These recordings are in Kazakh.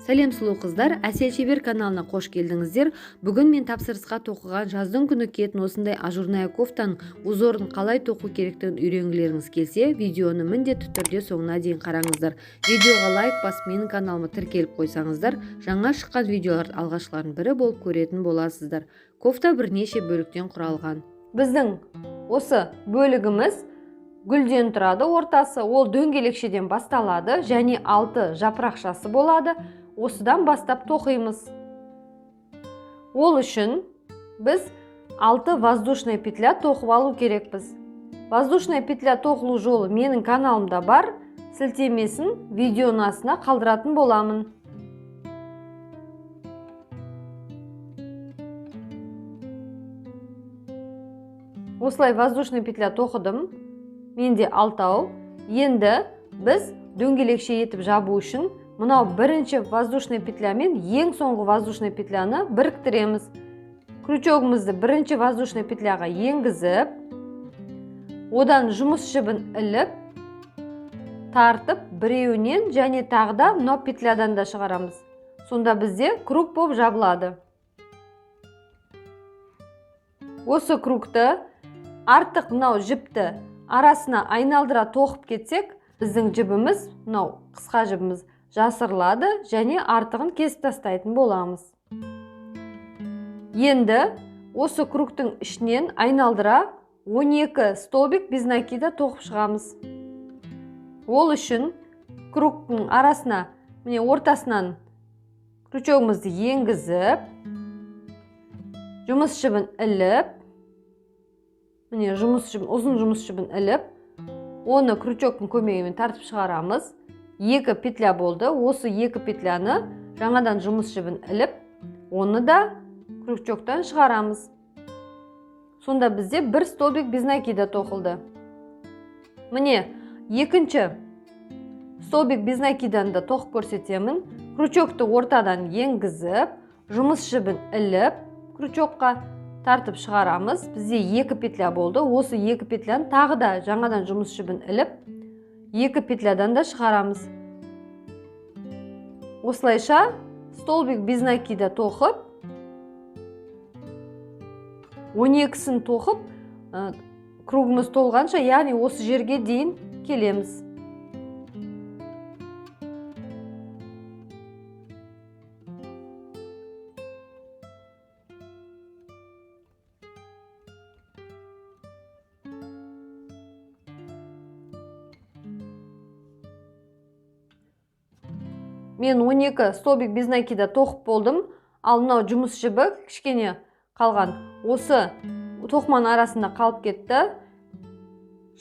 Сәлем сұлу қыздар, Әсел Шебер каналына қош келдіңіздер. Бүгін мен тапсырысқа тоқыған жаздың күні киетін осындай ажурная кофтаның узорын қалай тоқу керектігін үйренгілеріңіз келсе, видеоны міндетті түрде соңына дейін қараңыздар. Видеоға лайк басып, менің каналыма тіркеліп қойсаңыздар, жаңа шыққан видеолар алғашқылардың бірі болып көретін боласыздар. Кофта бірнеше бөліктен құралған. Біздің осы бөлігіміз гүлден тұрады, ортасы ол дөңгелекшеден басталады және 6 жапырақшасы болады. Осыдан бастап тоқимыз. Ол үшін біз 6 воздушная петля тоқып алу керекпіз. Воздушная петля тоқылу жолы менің каналымда бар, сілтемесін видеоның астына қалдыратын боламын. Осылай воздушная петля тоқыдым. Менде 6. Енді біз дөңгелекше етіп жабу үшін мынау бірінші воздушная петлямен ең соңғы воздушная петляны біріктіреміз. Крючогымызды бірінші воздушная петляға енгізіп, одан жұмыс жібін іліп, тартып, біреуінен және тағда мынау петлядан да шығарамыз. Сонда бізде круг болып жабылады. Осы кругты артық мынау жіпті арасына айналдыра тоқып кетсек, біздің жібіміз, мынау қысқа жібіміз жасырылады және артығын кесіп тастайтын боламыз. Енді осы кругтың ішінен айналдыра 12 столбик без накида тоқып шығамыз. Ол үшін кругтың арасына, міне ортасынан крючогымызды енгізіп, жұмыс жібін іліп, міне ұзын жұмыс жібін іліп, оны крючогтың көмегімен тартып шығарамыз. 2 петля болды. Осы 2 петляны жаңадан жұмыс жібін іліп, оны да крючогтан шығарамыз. Сонда бізде 1 столбик без накида тоқылды. Міне, екінші столбик без накиданы да тоқып көрсетемін. Крючогты ортадан енгізіп, жұмыс жібін іліп, крючогқа тартып шығарамыз. Бізде 2 петля болды. Осы 2 петляны тағы да жаңадан жұмыс жібін іліп, 2 петлядан да шығарамыз. Осылайша столбик без накида тоқып, 12-сін тоқып, кругымыз толғанша, яғни осы жерге дейін келеміз. Мен 12 столбик без накида тоқып болдым. Ал мынау жұмыс жібі кішкене қалған. Осы тоқыманың арасында қалып кетті.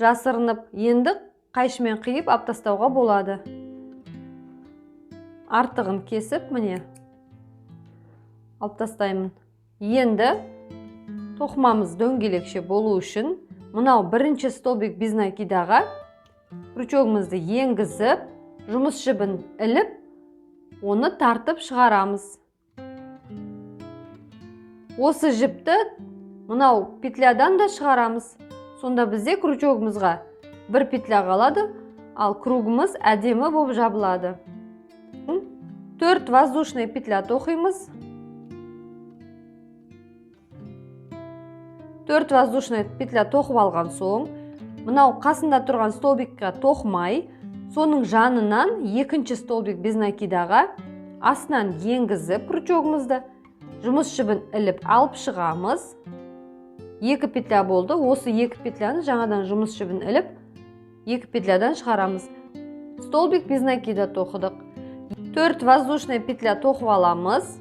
Жасырынып, енді қайшымен қиып алып тастауға болады. Артығын кесіп, міне алып тастаймын. Енді тоқымамыз дөңгелекше болу үшін мынау бірінші столбик без накидаға крючогымызды енгізіп, жұмыс жібін іліп, оны тартып шығарамыз. Осы жіпті мынау петлядан да шығарамыз. Сонда бізде крючогымызға 1 петля қалады, ал кругымыз әдемі болып жабылады. 4 воздушная петля тоқимыз. 4 воздушная петля тоқып алған соң, мынау қасында тұрған столбикқа тоқымай, соның жанынан екінші столбик без накидаға астынан енгізіп крючогымызды, жұмыс жібін іліп алып шығамыз. 2 петля болды. Осы 2 петляны жаңадан жұмыс жібін іліп, 2 петлядан шығарамыз. Столбик без накида тоқыдық. 4 воздушная петля тоқып аламыз.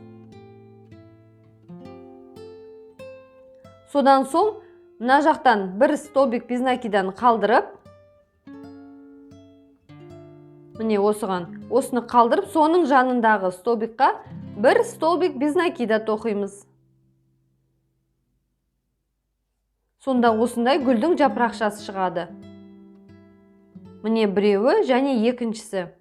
Содан соң, мына жақтан 1 столбик без накиданы қалдырып, міне осыны қалдырып, соның жанындағы столбикқа 1 столбик без накида тоқимыз. Сонда осындай гүлдің жапырақшасы шығады. Міне біреуі және екіншісі.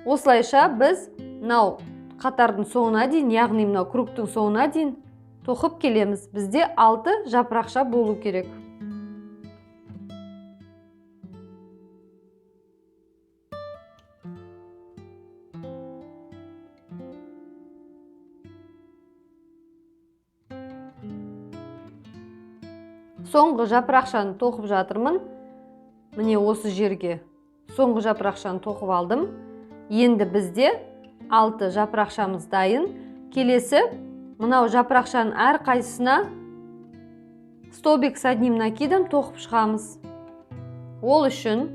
Осылайша біз мынау қатардың соңына дейін, яғни мынау кругтың соңына дейін тоқып келеміз. Бізде 6 жапырақша болу керек. соңғы жапырақшаны тоқып жатырмын. Міне осы жерге соңғы жапырақшаны тоқып алдым. Енді бізде 6 жапырақшамыз дайын. Келесі мынау жапырақшаның әр қайсысына столбик с одним накидом тоқып шығамыз. Ол үшін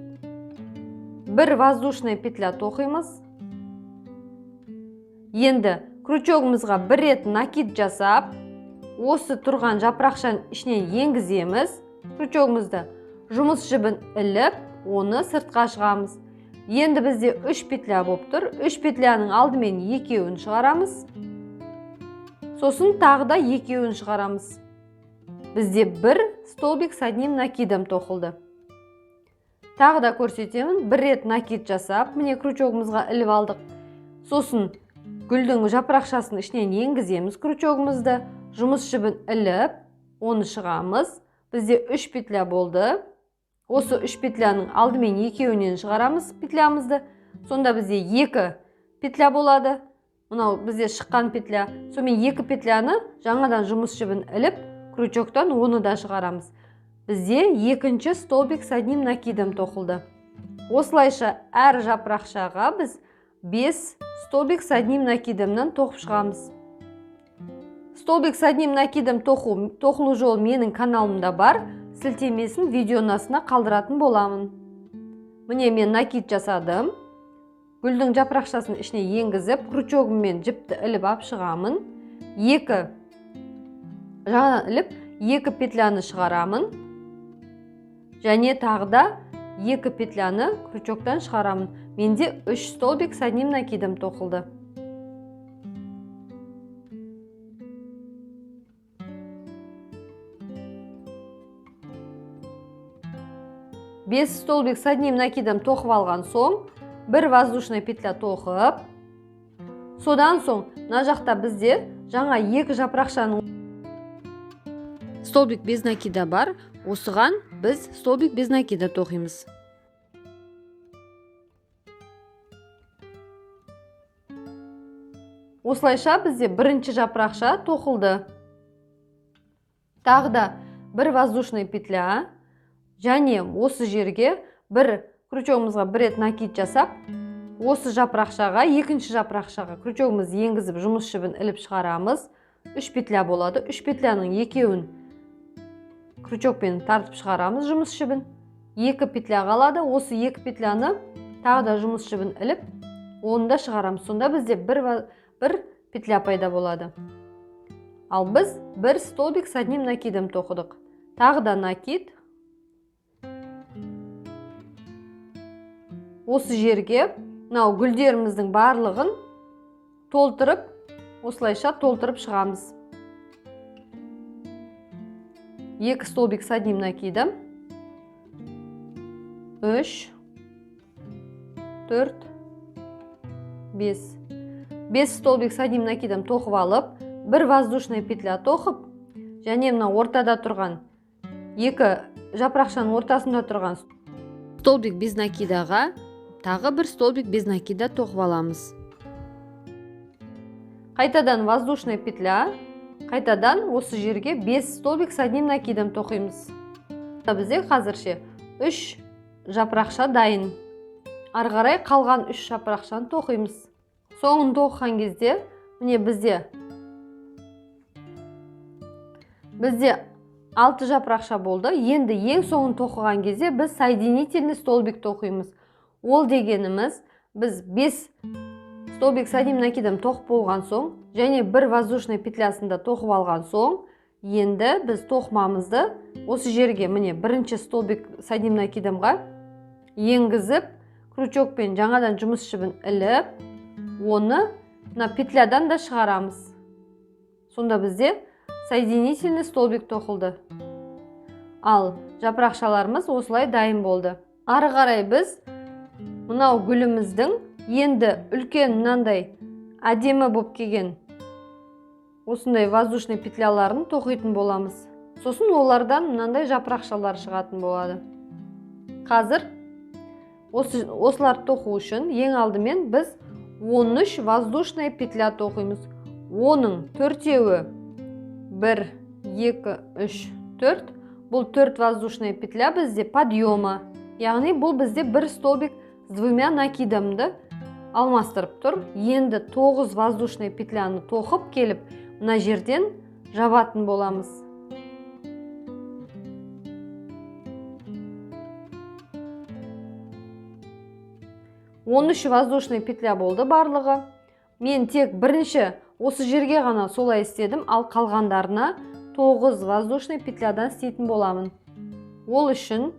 бір воздушная петля тоқимыз. Енді крючогымызға бір рет накид жасап, осы тұрған жапырақшаның ішінен енгіземіз. Крючогымызды жұмыс жібін іліп, оны сыртқа шығамыз. Енді бізде 3 петля болып тұр. 3 петляның алдымен екеуін шығарамыз. Сосын тағы да екеуін шығарамыз. Бізде бір столбик с одним накидом тоқылды. Тағы да көрсетемін. Бір рет накид жасап, міне крючогымызға іліп алдық. Сосын гүлдің жапырақшасының ішінен енгіземіз крючогымызды. Жұмыс жібін іліп, оны шығамыз. Бізде 3 петля болды. Осы 3 петляның алдымен екеуінен шығарамыз петлямызды. Сонда бізде 2 петля болады. Мынау бізде шыққан петля. Сонымен 2 петляны жаңадан жұмыс жібін іліп, крючоктан оны да шығарамыз. Бізде екінші столбик с одним накидом тоқылды. Осылайша әр жапырақшаға біз 5 столбик с одним накидомнан тоқып шығамыз. Столбик с одним накидом тоқылу жолы менің каналымда бар. Сілтемесін видеоның астына қалдыратын боламын. Міне мен накид жасадым. Гүлдің жапырақшасын ішіне енгізіп, крючогыммен жіпті іліп ап шығамын. Жаңа іліп, 2 петляны шығарамын. Және тағы да 2 петляны крючоктан шығарамын. Менде 3 столбик с одним накидом тоқылды. Бес столбик с одним накидом тоқып алған соң, бір воздушная петля тоқып, содан соң мына жақта бізде жаңа 2 жапырақшаның Столбик без накида бар. Осыған біз столбик без накида тоқимыз. Осылайша бізде бірінші жапырақша тоқылды. Тағы да бір воздушная петля. Және осы жерге бір крючогымызға бір рет накид жасап, осы жапырақшаға, екінші жапырақшаға крючогымызды енгізіп, жұмыс жібін іліп шығарамыз. 3 петля болады. 3 петляның екеуін крючокпен тартып шығарамыз жұмыс жібін. 2 петля қалады. Осы 2 петляны тағы да жұмыс жібін іліп, оны да шығарамыз. Сонда бізде бір петля пайда болады. Ал біз бір столбик с одним накидом тоқыдық. Тағы да накид. Осы жерге мынау гүлдеріміздің барлығын толтырып, осылайша толтырып шығамыз. 2 столбик с одним накидом. 3, 4, 5. 5 столбик с одним накидом тоқып алып, бір воздушная петля тоқып, және мына ортада тұрған 2 жапырақшаның ортасында тұрған Столбик без накидаға тағы бір столбик без накида тоқып аламыз. Қайтадан воздушная петля, қайтадан осы жерге 5 столбик с одним накидом тоқимыз. Бізде қазірше 3 жапырақша дайын. Ары қарай қалған 3 жапырақшаны тоқимыз. Соңын тоқыған кезде, міне бізде 6 жапырақша болды. Енді ең соңын тоқыған кезде біз соединительный столбик тоқимыз. Ол дегеніміз, біз 5 столбик с одним накидом тоқып болған соң, және бір воздушная петлясында тоқып алған соң, енді біз тоқымамызды осы жерге, міне бірінші столбик с одним накидомға енгізіп, крючокпен жаңадан жұмыс жібін іліп, оны петлядан да шығарамыз. Сонда бізде соединительный столбик тоқылды. Ал жапырақшаларымыз осылай дайын болды. Ары қарай біз мынау гүліміздің енді үлкен мынандай әдемі болып келген осындай воздушный петляларын тоқитын боламыз. Сосын олардан мынандай жапырақшалар шығатын болады. Қазір осылар тоқу үшін ең алдымен біз 13 воздушная петля тоқимыз. Оның 4-еуі 1, 2, 3, 4. бұл 4 воздушный петля бізде подъема. Яғни бұл бізде бір столбик с двумя накидамды алмастырып тұр. Енді 9 воздушный петляны тоқып келіп, мына жерден жабатын боламыз. 13 воздушный петля болды барлығы. Мен тек бірінші осы жерге ғана солай істедім, ал қалғандарына 9 воздушный петлядан істейтін боламын. Ол үшін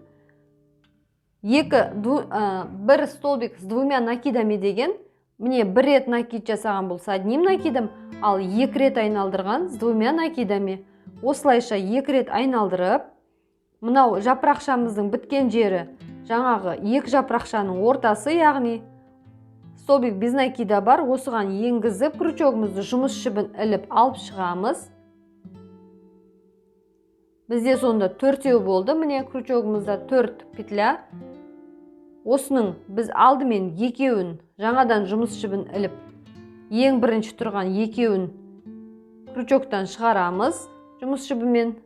бір столбик с двумя накидами деген, міне бір рет накид жасаған бұл с одним накидом, ал 2 рет айналдырған с двумя накидами. Осылайша 2 рет айналдырып, мынау жапырақшамыздың біткен жері жаңағы 2 жапырақшаның ортасы, яғни столбик без накида бар, осыған енгізіп крючогымызды жұмыс жібін іліп алып шығамыз. Бізде сонда 4 болды, міне крючогымызда 4 петля. Осының біз алдымен 2-ін жаңадан жұмыс жібін іліп, ең бірінші тұрған 2-ін крючогтан шығарамыз жұмыс жібімен.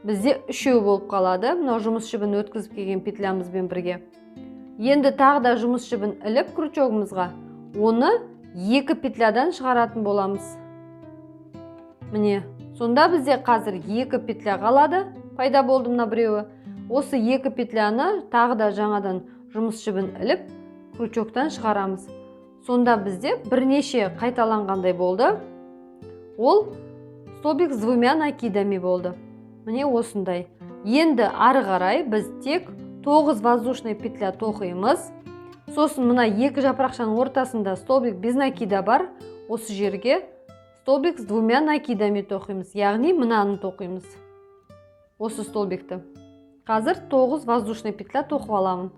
Бізде 3 болып қалады, мынау жұмыс жібін өткізіп келген петлямызбен бірге. Енді тағы да жұмыс жібін іліп крючогымызға, оны 2 петлядан шығаратын боламыз. Міне, сонда бізде қазір 2 петля қалады, пайда болды мына біреуі. Осы 2 петляны тағы да жаңадан жұмыс жібін іліп крючогтан шығарамыз. Сонда бізде бірнеше қайталанғандай болды. Ол столбик с двумя накидами болды. Міне осындай. Енді ары қарай біз тек 9 воздушный петля тоқимыз. Сосын мына 2 жапырақшаның ортасында столбик без накида бар. Осы жерге столбик с двумя накидами тоқимыз. Яғни мынаны тоқимыз. Осы столбикті. Қазір 9 воздушный петля тоқып аламын.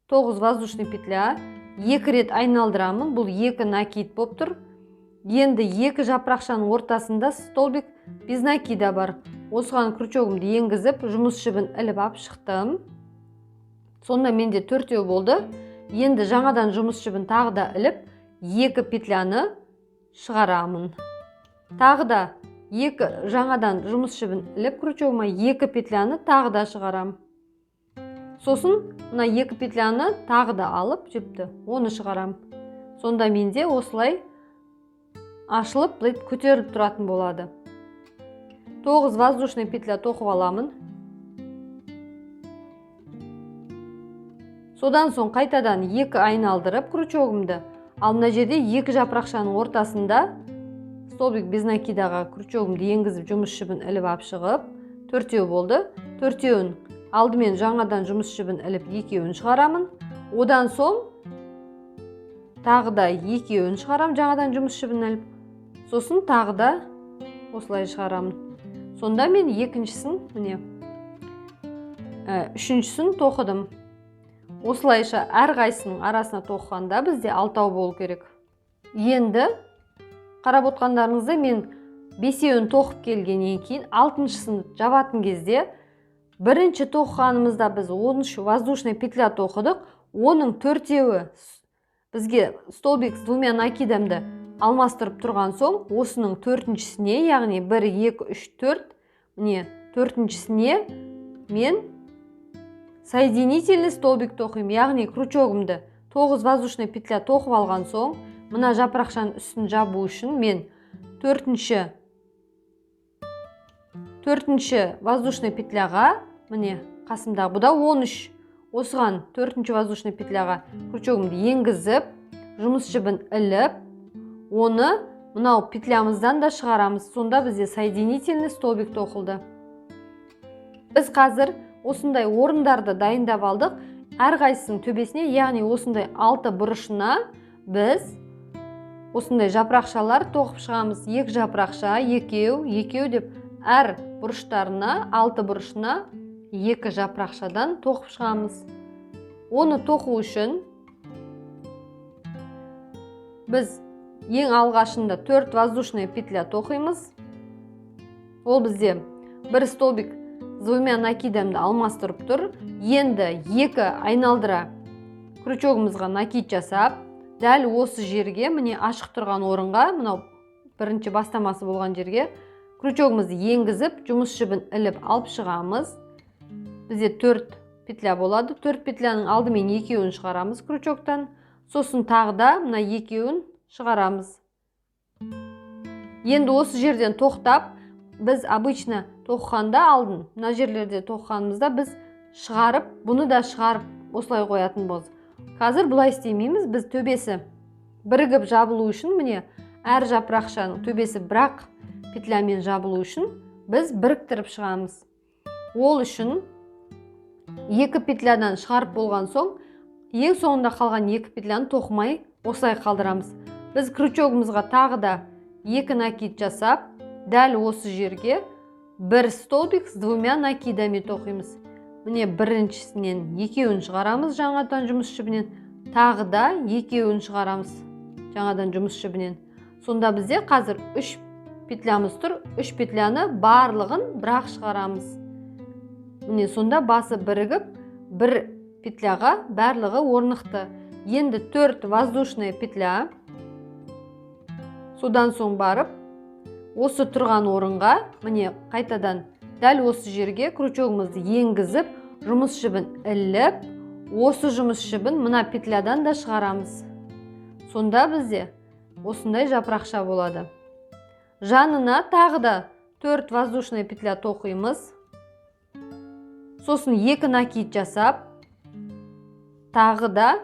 Тоғыз воздушный петля, 2 рет айналдырамын, бұл 2 накид болып тұр. Енді 2 жапырақшаның ортасында столбик без накида бар. Осыған крючогымды енгізіп, жұмыс жібін іліп ап шықтым. Сонда менде 4 болды. Енді жаңадан жұмыс жібін тағы да іліп, 2 петляны шығарамын. Тағы да 2 жаңадан жұмыс жібін іліп, крючогыма 2 петляны тағы да шығарам. Сосын мына 2 петляны тағы да алып жіпті, оны шығарам. Сонда менде осылай ашылып, көтеріліп тұратын болады. 9 воздушный петля тоқып аламын. Содан соң қайтадан 2 айналдырып крючогымды, ал мына жерде 2 жапырақшаның ортасында столбик без накидаға крючогымды енгізіп жұмыс жібін іліп ап шығып, 4 болды. 4-ін алдымен жаңадан жұмыс жібін іліп 2-ін шығарамын. Одан соң тағы да 2-ін шығарам жаңадан жұмыс жібін іліп. Сосын тағы да осылай шығарамын. Сонда мен екіншісін, міне, үшіншісін тоқыдым. Осылайша әр қайсының арасына тоқығанда бізде 6 болу керек. Енді қарап отқандарыңызда мен 5-ін тоқып келгеннен кейін 6-шысын жабатын кезде бірінші тоқығанымызда біз 13 воздушный петля тоқыдық. Оның 4-еуі бізге столбик с двумя накидамды алмастырып тұрған соң, осының 4-шісіне, яғни 1, 2, 3, 4, міне 4-шісіне мен соединительный столбик тоқим, яғни крючогымды 9 воздушный петля тоқып алған соң, мына жапырақшаның үстін жабу үшін мен 4-ші воздушный петляға, міне қасымдағы, бұда 13, осыған 4-ші воздушный петляға крючогымды енгізіп, жұмыс жібін іліп, оны мынау петлямыздан да шығарамыз. Сонда бізде соединительный столбик тоқылды. Біз қазір осындай орындарды дайындап алдық. Әр қайсының төбесіне, яғни осындай 6 бұрышына біз осындай жапырақшалар тоқып шығамыз. 2 жапырақша, 2 деп әр бұрыштарына, 6 бұрышына 2 жапырақшадан тоқып шығамыз. Оны тоқу үшін біз ең алғашында 4 воздушный петля тоқимыз. Ол бізде бір столбик с двумя накидамды алмастырып тұр. Енді 2 айналдыра крючогымызға накид жасап, дәл осы жерге, міне ашық тұрған орынға, мынау бірінші бастамасы болған жерге крючогымызды енгізіп, жұмыс жібін іліп алып шығамыз. Бізде 4 петля болады. 4 петляның алдымен екеуін шығарамыз крючоктан. Сосын тағы да мына екеуін шығарамыз. Енді осы жерден тоқтап, біз обычно тоқығанда алдын, мына жерлерде тоқығанымызда біз шығарып, бұны да шығарып осылай қоятын боз. Қазір бұлай істемейміз. Біз төбесі бірігіп жабылу үшін, міне әр жапырақшаның төбесі бірақ петлямен жабылу үшін біз біріктіріп шығамыз. Ол үшін екі петлядан шығарып болған соң, ең соңында қалған екі петляны тоқымай осылай қалдырамыз. Біз крючогымызға тағы да екі накид жасап, дәл осы жерге бір столбик с двумя накидами тоқимыз. Міне біріншісінен екеуін шығарамыз жаңадан жұмыс жібінен, тағы да екеуін шығарамыз жаңадан жұмыс жібінен. Сонда бізде қазір 3 петлямыз тұр. 3 петляны барлығын бірақ шығарамыз. Міне сонда басы бірігіп, бір петляға барлығы орнықты. Енді 4 воздушная петля. Содан соң барып, осы тұрған орынға, міне қайтадан дәл осы жерге крючогымызды енгізіп, жұмыс жібін іліп, осы жұмыс жібін мына петлядан да шығарамыз. Сонда бізде осындай жапырақша болады. Жанына тағы да 4 воздушная петля тоқимыз. Сосын 2 накид жасап, тағы да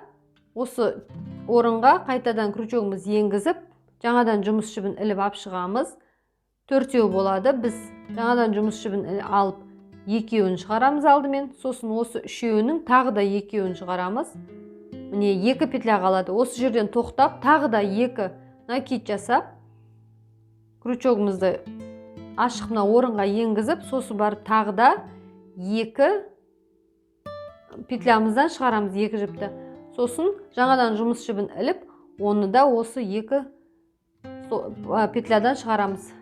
осы орынға қайтадан крючогымыз енгізіп, жаңадан жұмыс жібін іліп алып шығамыз. 4 болады. Біз жаңадан жұмыс жібін алып, екеуін шығарамыз алдымен. Сосын осы үшеуінің тағы да екеуін шығарамыз. Міне 2 петля қалады. Осы жерден тоқтап, тағы да 2 накид жасап, крючогымызды ашық мына орынға енгізіп, сосын барып тағы да 2 петлямыздан шығарамыз 2 жіпті. Сосын жаңадан жұмыс жібін іліп, оны да осы 2 петлядан шығарамыз.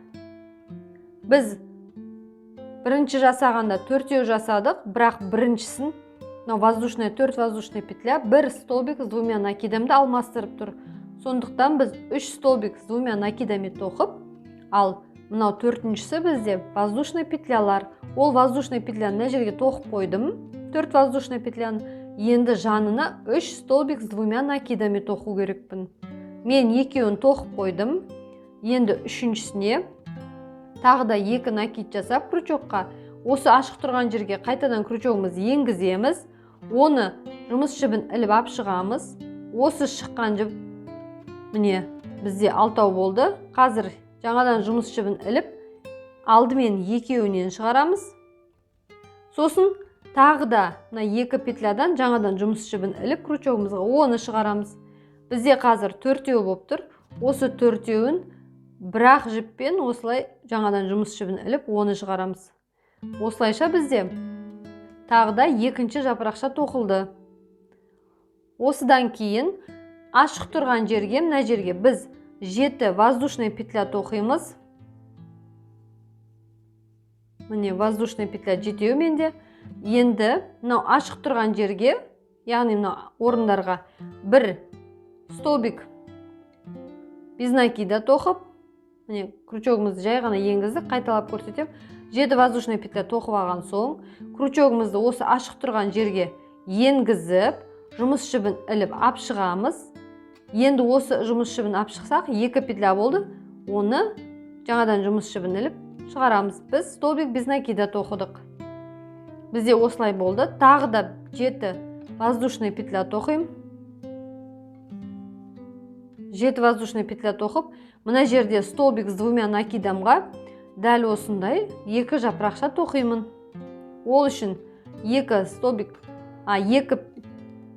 Біз бірінші жасағанда 4 жасадық, бірақ біріншісін, 4 воздушная петля, 1 столбик с двумя накидамды алмастырып тұр. Сондықтан біз 3 столбик с двумя накидами тоқып, ал мынау 4-шісі бізде воздушный петлялар. Ол воздушный петляны мына жерге тоқып қойдым. 4 воздушный петляны. Енді жанына 3 столбик с двумя накидами тоқу керекпін. Мен екеуін тоқып қойдым. Енді үшіншісіне тағы да 2 накид жасап крючокқа, осы ашық тұрған жерге қайтадан крючогымызды енгіземіз. Оны жұмыс жібін іліп алып шығамыз. Осы шыққан жіп, міне бізде 6 болды. Қазір жаңадан жұмыс жібін іліп, алдымен екеуінен шығарамыз. Сосын тағы да 2 петлядан жаңадан жұмыс жібін іліп, крючогымызға оны шығарамыз. Бізде қазір 4 болып тұр. Осы 4-ін бірақ жіппен осылай жаңадан жұмыс жібін іліп, оны шығарамыз. Осылайша бізде тағы да екінші жапырақша тоқылды. Осыдан кейін ашық тұрған жерге, мына жерге біз 7 воздушная петля тоқимыз. Міне воздушная петля 7 менде. Енді мынау ашық тұрған жерге, яғни мынау орындарға 1 столбик без накида тоқып, міне крючогымызды жай ғана енгіздік, қайталап көрсетем. 7 воздушная петля тоқып алған соң, крючогымызды осы ашық тұрған жерге енгізіп, жұмыс жібін іліп алып шығамыз. Енді осы жұмыс жібін алып шықсақ, 2 петля болды. Оны жаңадан жұмыс жібін іліп шығарамыз. Біз столбик без накида тоқыдық. Бізде осылай болды. Тағы да 7 воздушная петля тоқим. 7 воздушная петля тоқып, мына жерде столбик с двумя накидамға дәл осындай 2 жапырақша тоқимын. Ол үшін 2 столбик, 2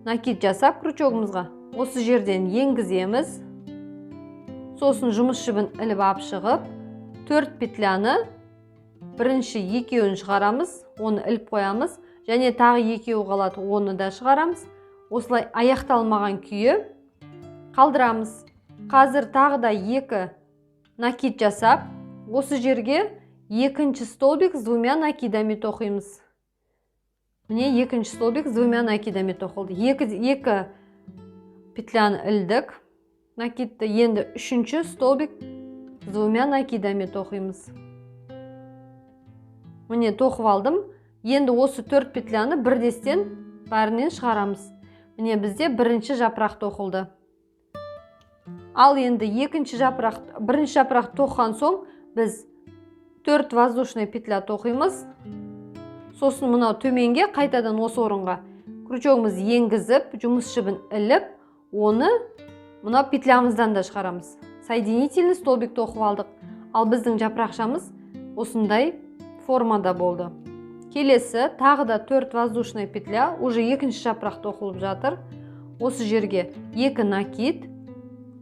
накид жасап крючогымызға осы жерден енгіземіз. Сосын жұмыс жібін іліп алып шығып, 4 петляны бірінші екеуін шығарамыз, оны іліп қоямыз, және тағы екеуі қалады, оны да шығарамыз. Осылай аяқталмаған күйі қалдырамыз. Қазір тағы да 2 накид жасап, осы жерге екінші столбик с двумя накидами тоқимыз. Міне екінші столбик с двумя накидами тоқылды. 2 петляны ілдік. накидті енді үшінші столбик с двумя накидами тоқимыз. Міне тоқып алдым. Енді осы 4 петляны бірдестен бәрінен шығарамыз. Міне бізде бірінші жапырақ тоқылды. Ал енді бірінші жапырақ тоққан соң біз 4 воздушный петля тоқимыз. Сосын мынау төменге қайтадан осы орынға крючогымыз енгізіп, жұмыс жібін іліп, оны мынау петлямыздан да шығарамыз. Соединительный столбик тоқып алдық. Ал біздің жапырақшамыз осындай формада болды. Келесі тағы да 4 воздушный петля, уже екінші жапырақ тоқылып жатыр. Осы жерге 2 накид.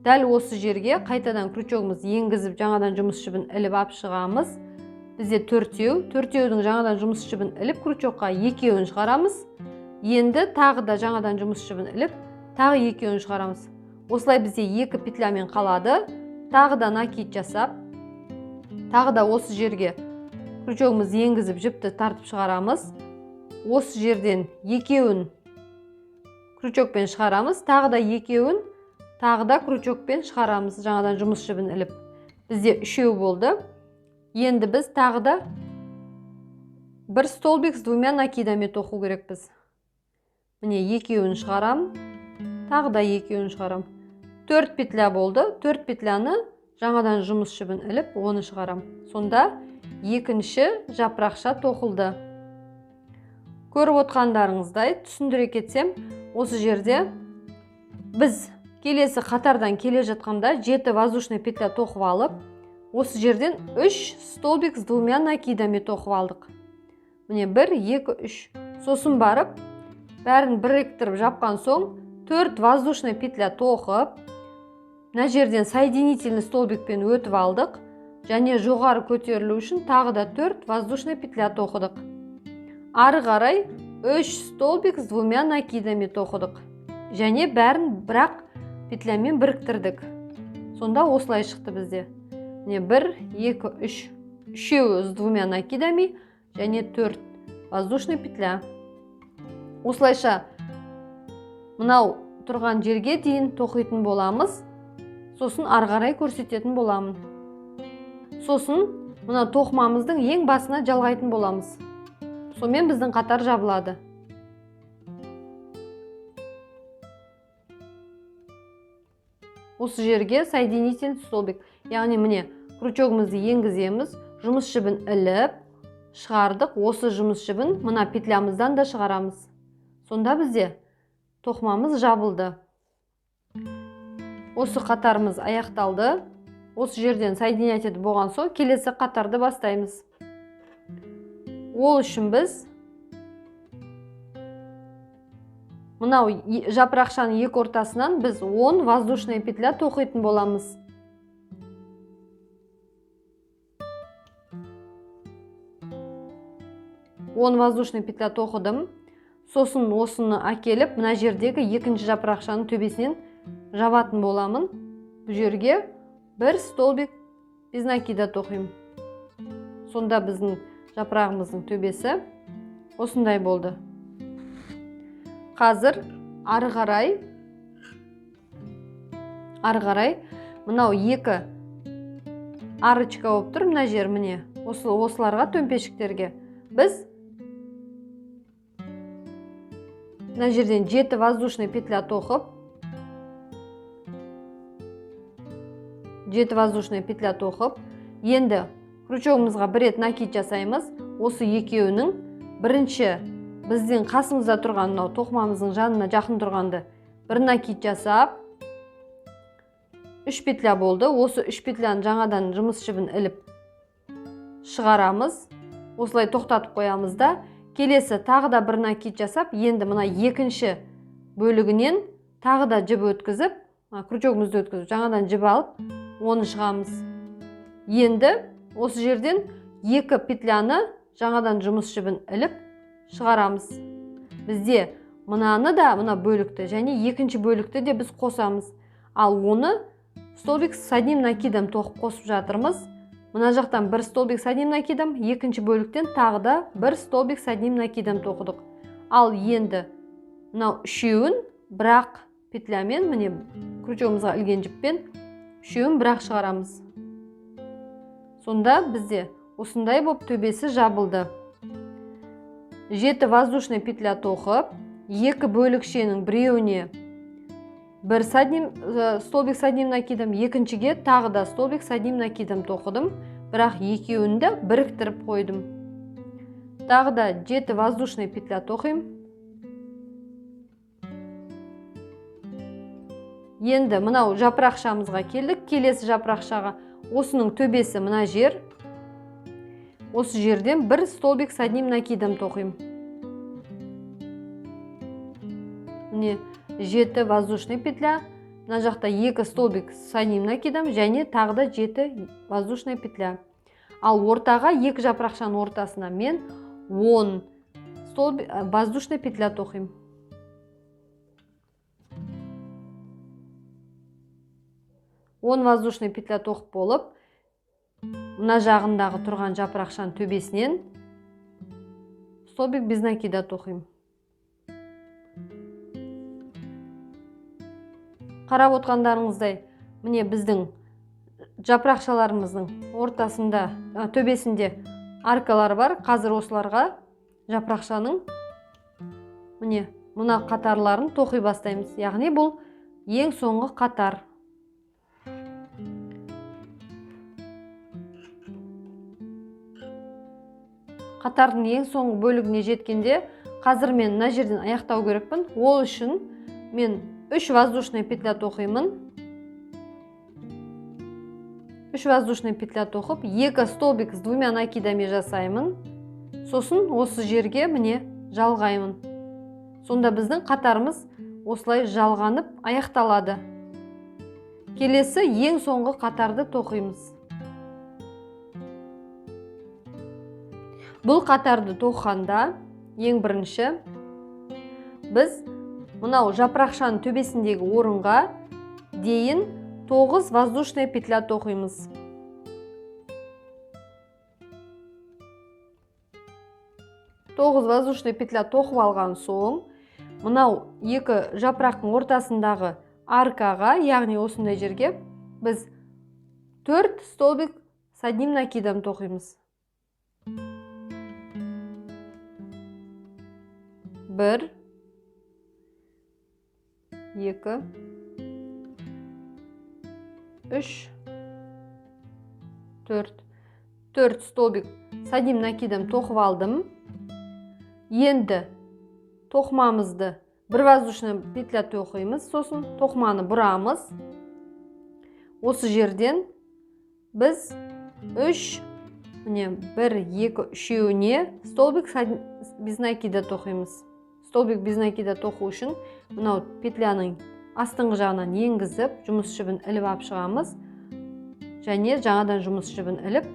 Дәл осы жерге қайтадан крючогымыз енгізіп, жаңадан жұмыс жібін іліп ап шығамыз. Бізде 4-еудің жаңадан жұмыс жібін іліп, крючокқа 2-еуін шығарамыз. Енді тағы да жаңадан жұмыс жібін іліп, тағы 2-еуін шығарамыз. Осылай бізде 2 петлямен қалады. Тағы да накид жасап, тағы да осы жерге крючогымыз енгізіп, жіпті тартып шығарамыз. Осы жерден 2-еуін крючокпен шығарамыз. Тағы да 2-еуін тағы да крючокпен шығарамыз, жаңадан жұмыс жібін іліп. Бізде 3-еу болды. Енді біз тағы да бір столбик с двумя накидами тоқу керекпіз. Міне 2-еуін шығарам, тағы да 2-еуін шығарам. 4 петля болды. 4 петляны жаңадан жұмыс жібін іліп, оны шығарам. Сонда екінші жапырақша тоқылды. Көріп отқандарыңыздай, түсіндіре кетсем, осы жерде біз келесі қатардан келе жатқанда 7 воздушный петля тоқып алып, осы жерден 3 столбик с двумя накидами тоқып алдық. Міне 1, 2, 3. Сосын барып, бәрін біріктіріп жапқан соң 4 воздушный петля тоқып, мына жерден соединительный столбикпен өтіп алдық. Және жоғары көтерілу үшін тағы да 4 воздушный петля тоқыдық. Ары қарай 3 столбик с двумя накидами тоқыдық. Және бәрін бірақ петлямен біріктірдік. Сонда осылай шықты бізде. 1, 2, 3. 3-еуі с двумя накидами және 4 воздушный петля. Осылайша мынау тұрған жерге дейін тоқитын боламыз. Сосын ары қарай көрсететін боламын. Сосын мына тоқымамыздың ең басына жалғайтын боламыз. Сонымен біздің қатар жабылады. Осы жерге соединительный столбик. Яғни міне крючогымызды енгіземіз, жұмыс жібін іліп, шығардық. Осы жұмыс жібін мына петлямыздан да шығарамыз. Сонда бізде тоқымамыз жабылды. Осы қатарымыз аяқталды. Осы жерден соединять болған соң келесі қатарды бастаймыз. Ол үшін біз мынау жапырақшаның екі ортасынан біз 10 воздушный петля тоқитын боламыз. Он воздушный петля тоқыдым. Сосын осыны әкеліп, мына жердегі екінші жапырақшаның төбесінен жабатын боламын. Бұл жерге бір столбик без накида тоқимын. Сонда біздің жапырағымыздың төбесі осындай болды. Қазір ары қарай мынау екі арочка болып тұр, мына жер міне. Осыларға төмпешіктерге біз мына жерден 7 воздушный петля тоқып, 7 воздушный петля тоқып, енді крючогымызға бір рет накид жасаймыз. Осы екеуінің бірінші біздің қасымызда тұрған тоқымамыздың жанына жақын тұрғанды бір накид жасап, 3 петля болды. Осы 3 петляны жаңадан жұмыс жібін іліп шығарамыз. Осылай тоқтатып қоямыз да, келесі тағы да бір накид жасап, енді мына екінші бөлігінен тағы да жіп өткізіп, крючогымызды өткізіп, жаңадан жіп алып, оны шығамыз. Енді осы жерден 2 петляны жаңадан жұмыс жібін іліп шығарамыз. Бізде мынаны да, мына бөлікті және екінші бөлікті де біз қосамыз. Ал оны столбик с одним накидом тоқып қосып жатырмыз. Мына жақтан бір столбик с одним накидом, екінші бөліктен тағы да бір столбик с одним накидом тоқыдық. Ал енді мынау үшеуін бірақ петлямен міне крючогымызға ілген жіппен үшеуін бірақ шығарамыз. Сонда бізде осындай болып төбесі жабылды. 7 воздушный петля тоқып, екі бөлікшенің біреуіне бір столбик с одним накидом, екіншіге тағы да столбик с одним накидом тоқыдым, бірақ екеуінді біріктіріп қойдым. Тағы да 7 воздушный петля тоқим. Енді мынау жапырақшамызға келдік. Келесі жапырақшаға осының төбесі мына жер. Осы жерден бір столбик с одним накидом тоқим. Міне 7 воздушный петля. Мына жақта 2 столбик с одним накидом және тағы да 7 воздушный петля. Ал ортаға, екі жапырақшаның ортасына мен 10 воздушный петля тоқим. Воздушный петля тоқып болып, мына жағындағы тұрған жапырақшаның төбесінен столбик без накида тоқим. Қарап отқандарыңыздай, міне біздің жапырақшаларымыздың ортасында, төбесінде аркалар бар. Қазір осыларға жапырақшаның міне мына қатарларын тоқи бастаймыз. Яғни бұл ең соңғы қатар. Қатардың ең соңғы бөлігіне жеткенде, қазір мен мына жерден аяқтау керекпін. Ол үшін мен 3 воздушный петля тоқимын. 3 воздушный петля тоқып, 2 столбик с двумя накидами жасаймын. Сосын осы жерге міне жалғаймын. Сонда біздің қатарымыз осылай жалғанып аяқталады. Келесі ең соңғы қатарды тоқимыз. Бұл қатарды тоққанда ең бірінші біз мынау жапырақшаның төбесіндегі орынға дейін 9 воздушный петля тоқимыз. Воздушный петля тоқып алған соң, мынау екі жапырақтың ортасындағы аркаға, яғни осындай жерге біз 4 столбик с одним накидом тоқимыз. 1, 2, 3, 4 столбик с одним накидом тоқып алдым. Енді тоқмамызды бір воздушный петля тоқимыз, сосын тоқманы бұрамыз. Осы жерден біз 3, міне 1, 2, үшеуіне столбик без накида тоқимыз. Столбик без накида тоқу үшін мынау петляның астыңғы жағынан енгізіп, жұмыс жібін іліп алып шығамыз. Және жаңадан жұмыс жібін іліп,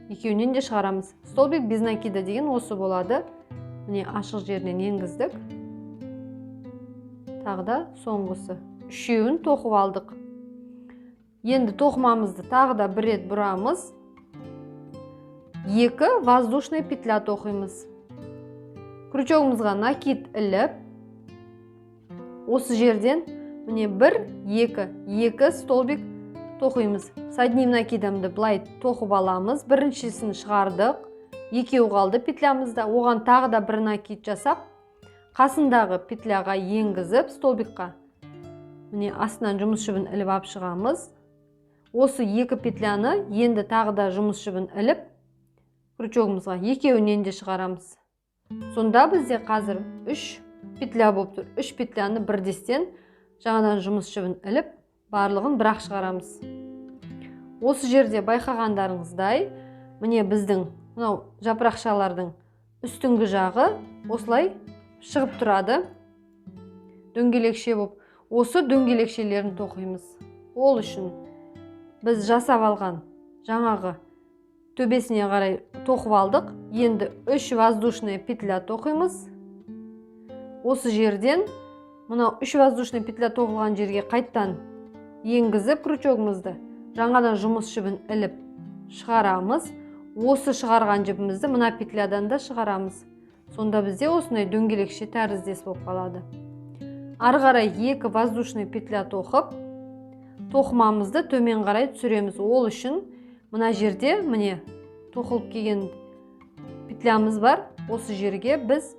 екеуінен де шығарамыз. Столбик без накида деген осы болады. Міне ашық жерінен енгіздік. Тағы да соңғысы. Үшеуін тоқып алдық. Енді тоқымамызды тағы да бір рет бұрамыз. 2 воздушный петля тоқимыз. Крючогымызға накид іліп, осы жерден міне 1, 2 столбик тоқимыз. С одним накидамды былай тоқып аламыз. Біріншісін шығардық. Екеу қалды петлямызда. Оған тағы да бір накид жасап, қасындағы петляға енгізіп, столбикқа міне астынан жұмыс жібін іліп алып шығамыз. Осы 2 петляны енді тағы да жұмыс жібін іліп, крючогымызға екеуінен де шығарамыз. Сонда бізде қазір 3 петля болып тұр. 3 петляны бірдестен жаңадан жұмыс жібін іліп, барлығын бірақ шығарамыз. Осы жерде байқағандарыңыздай, міне біздің мынау жапырақшалардың үстіңгі жағы осылай шығып тұрады. Дөңгелекше болып, осы дөңгелекшелерін тоқимыз. Ол үшін біз жасап алған жаңағы төбесіне қарай тоқып алдық. Енді 3 воздушный петля тоқимыз. Осы жерден мынау 3 воздушный петля тоқылған жерге қайттан енгізіп крючогымызды жаңадан жұмыс жібін іліп шығарамыз. Осы шығарған жібімізді мына петлядан да шығарамыз. Сонда бізде осындай дөңгелекше тәріздес болып қалады. Ары қарай 2 воздушный петля тоқып, тоқымамызды төмен қарай түсіреміз. Ол үшін мына жерде міне тоқылып келген петлямыз бар. Осы жерге біз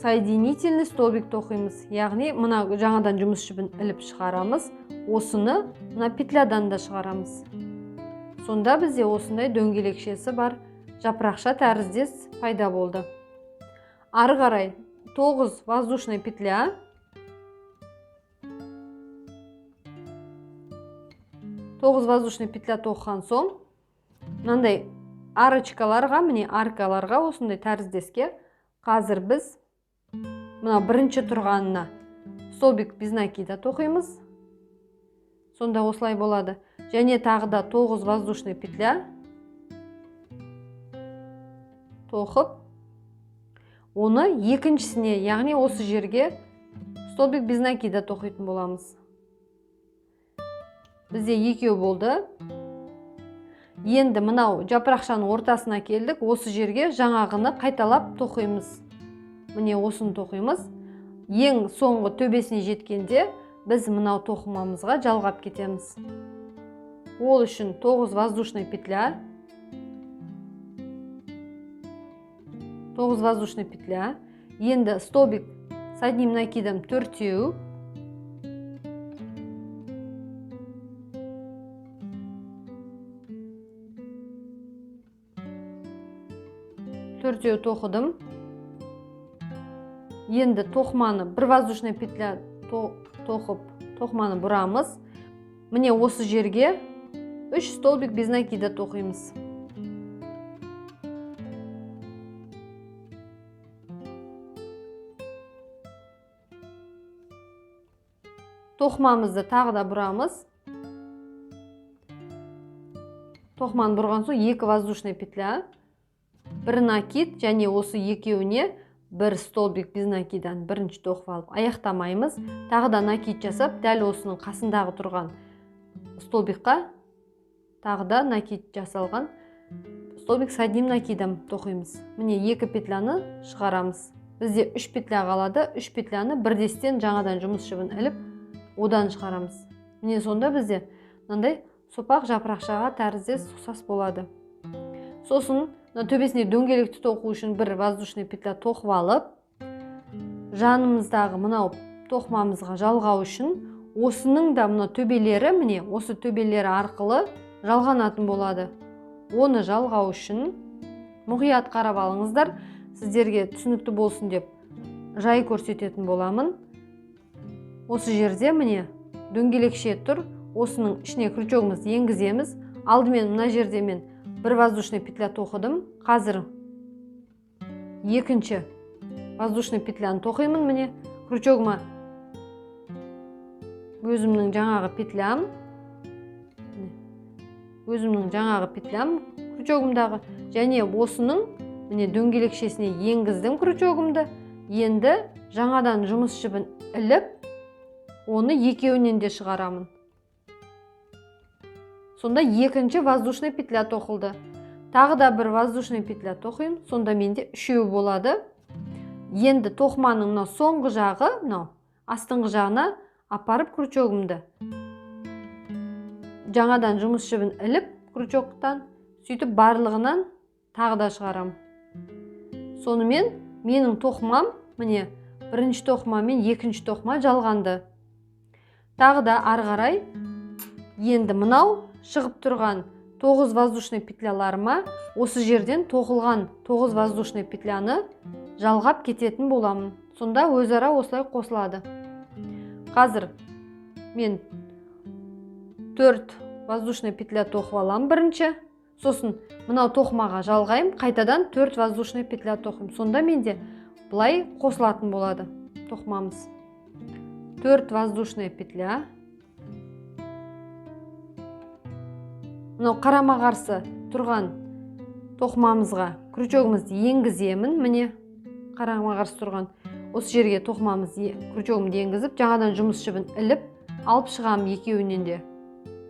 соединительный столбик тоқимыз. Яғни мына жаңадан жұмыс жібін іліп шығарамыз. Осыны мына петлядан да шығарамыз. Сонда бізде осындай дөңгелекшесі бар жапырақша тәріздес пайда болды. Ары қарай 9 воздушный петля. 9 воздушный петля тоққан соң, мынандай арочкаларға, міне аркаларға осындай тәріздеске қазір біз мына бірінші тұрғанына столбик без накида тоқимыз. Сонда осылай болады. Және тағы да 9 воздушный петля тоқып, оны екіншісіне, яғни осы жерге столбик без накида тоқитын боламыз. Бізде екеу болды. Енді мынау жапырақшаның ортасына келдік. Осы жерге жаңағыны қайталап тоқимыз. Міне осыны тоқимыз. Ең соңғы төбесіне жеткенде біз мынау тоқымамызға жалғап кетеміз. Ол үшін 9 воздушный петля. 9 воздушный петля. Енді столбик с одним накидом 4. Төртеу тоқыдым. Енді тоқыманы бір воздушный петля тоқып, тоқыманы бұрамыз. Міне осы жерге 3 столбик без накида тоқимыз. Тоқымамызды тағы да бұрамыз. Тоқыманы бұрған соң 2 воздушный петля. Бір накид, және осы екеуіне бір столбик без накидан бірінші тоқып алып аяқтамаймыз. Тағы да накид жасап, дәл осының қасындағы тұрған столбикқа тағы да накид жасалған столбик с одним накидом тоқимыз. Міне 2 петляны шығарамыз. Бізде 3 петля қалады. 3 петляны бірдестен жаңадан жұмыс жібін іліп, одан шығарамыз. Міне сонда бізде мынандай сопақ жапырақшаға тәріздес ұқсас болады. Сосын төбесіне дөңгелекті тоқу үшін бір воздушный петля тоқып алып, жанымыздағы мынау тоқымамызға жалғау үшін осының да мына төбелері, міне осы төбелері арқылы жалғанатын болады. Оны жалғау үшін мұқият қарап алыңыздар. Сіздерге түсінікті болсын деп жай көрсететін боламын. Осы жерде міне дөңгелекше тұр. Осының ішіне крючогымызды енгіземіз. Алдымен мына жерде мен бір воздушный петля тоқыдым. Қазір екінші воздушный петляны тоқимын. Міне крючогыма өзімнің жаңағы петлям. Өзімнің жаңағы петлям крючогымдағы. Және осының міне дөңгелекшесіне енгіздім крючогымды. Енді жаңадан жұмыс жібін іліп, оны екеуінен де шығарамын. Сонда екінші воздушный петля тоқылды. Тағы да бір воздушный петля тоқимын. Сонда менде 3 болады. Енді тоқыманың мына соңғы жағы, астыңғы жағына апарып крючогымды жаңадан жұмыс жібін іліп, крючоктан сөйтіп барлығынан тағы да шығарам. Сонымен менің тоқымам, міне бірінші тоқыма мен екінші тоқыма жалғанды. Тағы да ары қарай енді мынау шығып тұрған 9 воздушный петляларыма осы жерден тоқылған 9 воздушный петляны жалғап кететін боламын. Сонда өзара осылай қосылады. Қазір мен 4 воздушный петля тоқып алам бірінші. Сосын мынау тоқымаға жалғайым, қайтадан 4 воздушный петля тоқым. Сонда менде бұлай қосылатын болады тоқымамыз. 4 воздушный петля. Мынау қарама-қарсы тұрған тоқымамызға крючогымызды енгіземін. Міне қарама-қарсы тұрған осы жерге тоқымамызды крючогымды енгізіп, жаңадан жұмыс жібін іліп, алып шығамын екеуінен де.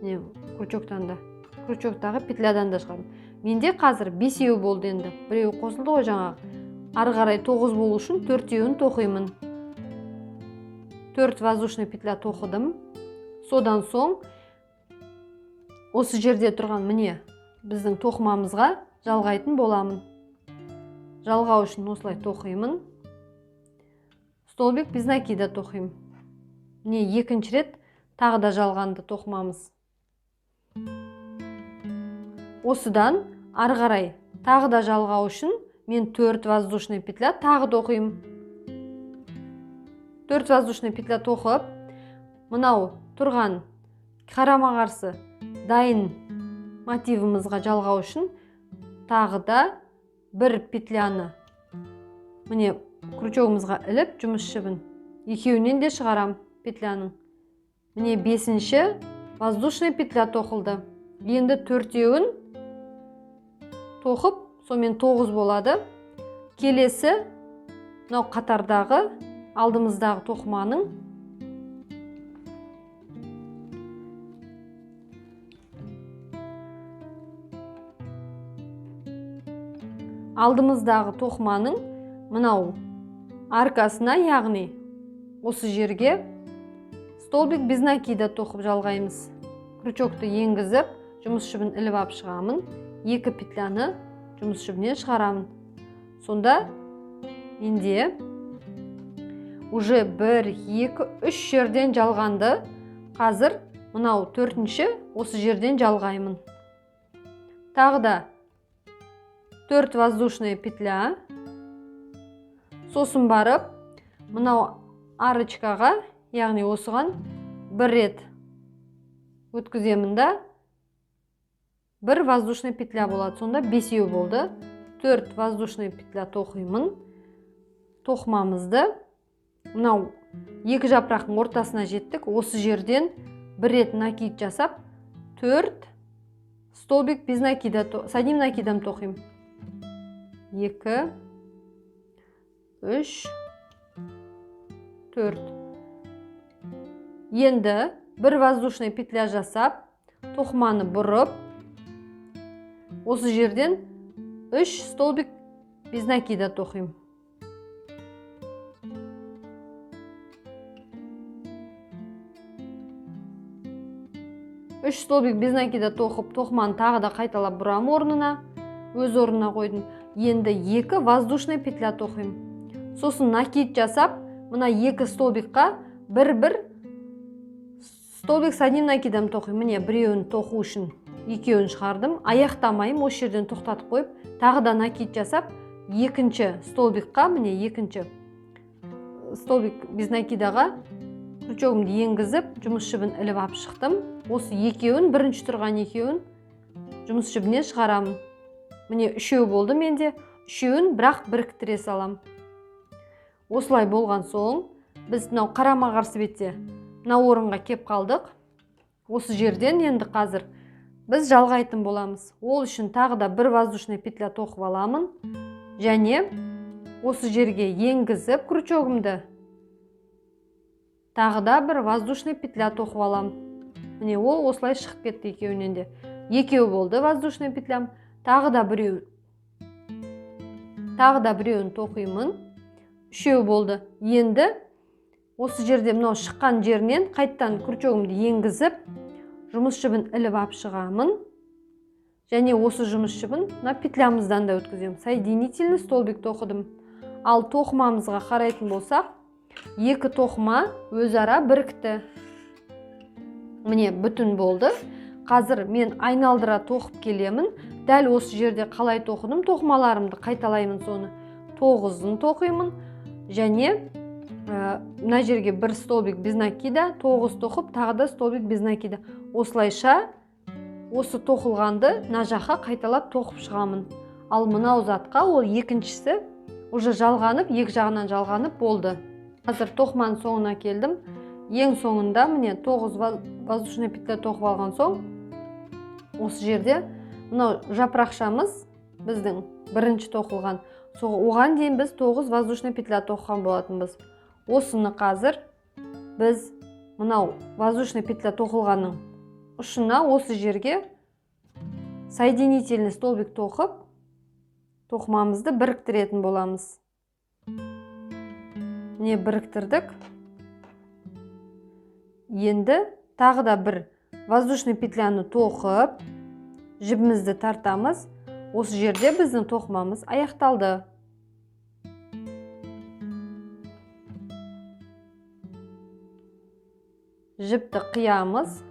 Міне крючоктан да, крючоктағы петлядан да шығарым. Менде қазір 5 болды енді. Біреу қосылды ғой жаңағы. Ары қарай 9 болу үшін 4-еуін тоқимын. 4 воздушный петля тоқыдым. Содан соң осы жерде тұрған міне біздің тоқымамызға жалғайтын боламын. Жалғау үшін осылай тоқимын. Столбик без накида тоқимын. Міне екінші рет тағы да жалғанды тоқымамыз. Осыдан ары қарай тағы да жалғау үшін мен 4 воздушный петля тағы тоқимын. 4 воздушный петля тоқып, мынау тұрған қарама қарсы дайын мотивімізға жалғау үшін тағы да бір петляны міне крючогымызға іліп жұмыс жібін екеуінен де шығарам петляның. Міне 5-ші воздушный петля тоқылды. Енді 4-еуін тоқып, сонымен 9 болады. Келесі мынау қатардағы алдымыздағы тоқыманың мынау аркасына, яғни осы жерге столбик без накида тоқып жалғаймыз. Крючокты енгізіп, жұмыс жібін іліп алып шығамын. 2 петляны жұмыс жібінен шығарамын. Сонда менде уже 1, 2, 3 жерден жалғанды. Қазір мынау 4-ші осы жерден жалғаймын. Тағы да 4 воздушный петля. Сосын барып, мынау арочкаға, яғни осыған 1 рет өткіземін да, 1 воздушный петля болады. Сонда 5 болды. 4 воздушный петля тоқимын. Тоқымамызды мынау 2 жапырақтың ортасына жеттік. Осы жерден 1 рет накид жасап, 4 столбик без накида, с одним накидом тоқимын. 2, 3, 4. Енді 1 воздушный петля жасап, тоқыманы бұрып, осы жерден 3 столбик без накида тоқимын. 3 столбик без накида тоқып, тоқыманы тағы да қайталап бұрам орнына, өз орнына қойдым. Енді 2 воздушный петля тоқимын. Сосын накид жасап, мына 2 столбикқа 1 столбик с одним накидом тоқимын. Міне біреуін тоқу үшін 2-ін шығардым. Аяқтамайым, осы жерден тоқтатып қойып, тағы да накид жасап, 2-ші столбикқа, міне 2-ші столбик без накидаға крючогымды енгізіп, жұмыс жібін іліп алып шықтым. Осы 2-ін, бірінші тұрған 2-ін жұмыс жібінен шығарамын. Міне 3 болды менде. 3-ін бірақ біріктіре салам. Осылай болған соң, біз мынау қарама қарсы бетте мына орынға кеп қалдық. Осы жерден енді қазір біз жалғайтын боламыз. Ол үшін тағы да 1 воздушный петля тоқып аламын. Және осы жерге енгізіп крючогымды тағы да 1 воздушный петля тоқып аламын. Міне ол осылай шығып кетті екеуінен де. 2 болды воздушный петлям. Тағы да біреуін тоқимын. 3 болды. Енді осы жерде мынау шыққан жерінен қайттан крючогымды енгізіп, жұмыс жібін іліп алып шығамын. Және осы жұмыс жібін мына петлямыздан да өткіземін. Соединительный столбик тоқыдым. Ал тоқымамызға қарайтын болсақ, 2 тоқыма өзара бірікті. Міне бүтін болды. Қазір мен айналдыра тоқып келемін. Дәл осы жерде қалай тоқыдым, тоқымаларымды қайталаймын соны. 9-ын тоқимын. Және мына жерге 1 столбик без накида, 9 тоқып, тағы да столбик без накида. Осылайша осы тоқылғанды мына жаққа қайталап тоқып шығамын. Ал мынау затқа ол екіншісі уже жалғанып, екі жағынан жалғанып болды. Қазір тоқыманың соңына келдім. Ең соңында міне 9 воздушный петля тоқып алған соң, осы жерде мынау жапырақшамыз біздің бірінші тоқылған. Оған дейін біз 9 воздушный петля тоқыған болатынбыз. Осыны қазір біз мынау воздушный петля тоқылғанның ұшына осы жерге соединительный столбик тоқып, тоқымамызды біріктіретін боламыз. Міне біріктірдік. Енді тағы да бір воздушный петляны тоқып, жібімізді тартамыз. Осы жерде біздің тоқымамыз аяқталды. Жіпті қиямыз.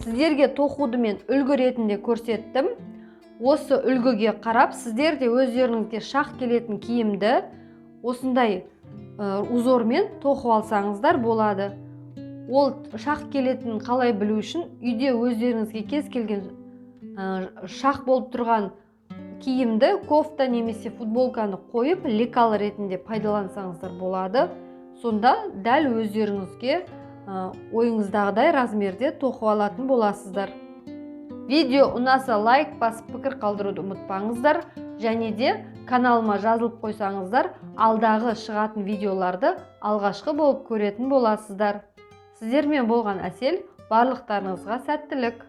Сіздерге тоқуды мен үлгі ретінде көрсеттім. Осы үлгіге қарап, сіздер де өздеріңізге шақ келетін киімді осындай узормен тоқып алсаңыздар болады. Ол шақ келетін қалай білу үшін, үйде өздеріңізге кез келген шақ болып тұрған киімді, кофта немесе футболканы қойып, лекал ретінде пайдалансаңыздар болады. Сонда дәл өздеріңізге ойыңыздағыдай размерде тоқып алатын боласыздар. Видео ұнаса лайк басып пікір қалдыруды ұмытпаңыздар. Және де каналыма жазылып қойсаңыздар, алдағы шығатын видеоларды алғашқы болып көретін боласыздар. Сіздермен болған Әсел, барлықтарыңызға сәттілік.